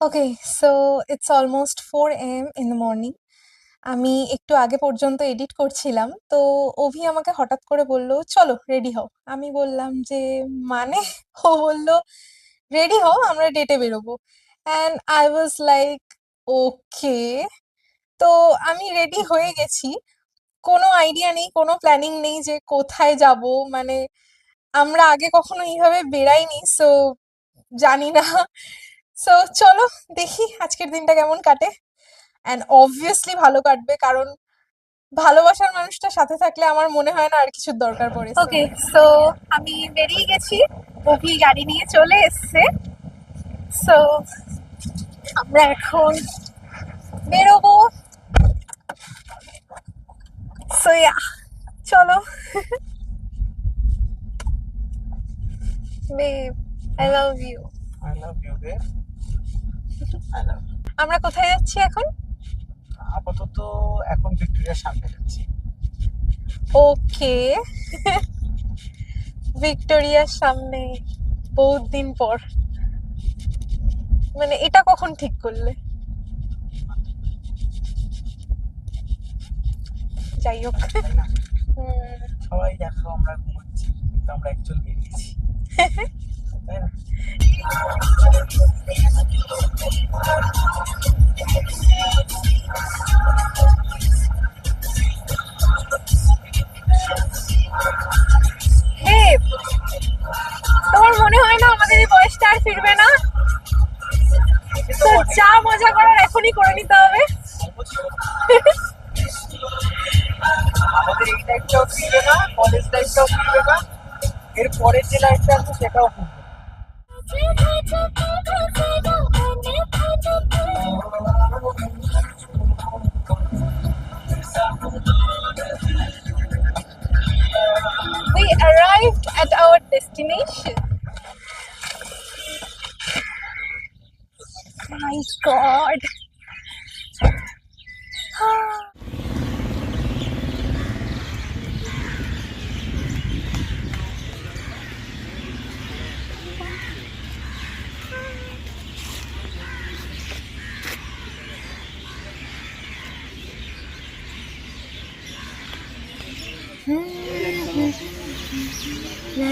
Okay, so it's almost 4 AM in the morning. আমি একটু আগে পর্যন্ত এডিট করছিলাম, তো অভি আমাকে হঠাৎ করে বলল, চলো রেডি হও। আমি বললাম যে মানে? ও বলল, রেডি হও, আমরা ডেটে বেরোবো। অ্যান্ড আই ওয়াজ লাইক, ওকে। তো আমি রেডি হয়ে গেছি, কোনো আইডিয়া নেই, কোনো প্ল্যানিং নেই যে কোথায় যাব। মানে আমরা আগে কখনো এইভাবে বেরাইনি, সো জানি না। সো চলো দেখি আজকের দিনটা কেমন কাটে। অ্যান্ড অবভিয়াসলি ভালো কাটবে, কারণ ভালোবাসার মানুষটা সাথে থাকলে আমার মনে হয় না আর কিছুর দরকার পড়ে। ওকে, সো আমি বেরিয়ে গেছি, অভি গাড়ি নিয়ে চলে এসছে। সো আমরা এখন বেরোবো। সো ইয়া, চলো। Babe, I love you. I love you, babe. I love you. আমরা কোথায় যাচ্ছি এখন? আপাতত এখন ভিক্টোরিয়ার সামনে যাচ্ছি। ওকে। ভিক্টোরিয়ার সামনে বহুত দিন পর। মানে এটা কখন ঠিক করলে? যাই হোক। তাই না? সবাই দেখো আমরা ঘুমাচ্ছি, কিন্তু আমরা অ্যাকচুয়ালি বেরিয়েছি, তাই না? দেব, তোমার মনে হয় না আমাদের এই বয়সটা আর ফিরবে না? তো যা মজা করার এখনই করে নিতে হবে। আমাদের এই লাইফটাও ফিরবে না, কলেজ লাইফটাও ফিরবে না, এর পরের যে লাইফটা আছে সেটাও ফিরবে না। We arrived at our destination. My God.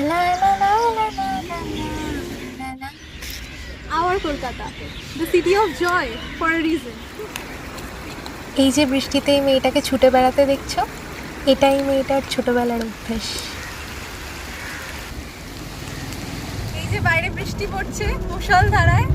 La la la la la la la la la. Our Kolkata, the city of joy for a reason. এই যে বৃষ্টিতে এই মেয়েটাকে ছুটে বেড়াতে দেখছো, এটাই মেয়েটার ছোটবেলার অভ্যেস। এই যে বাইরে বৃষ্টি পড়ছে মুষলধারায়,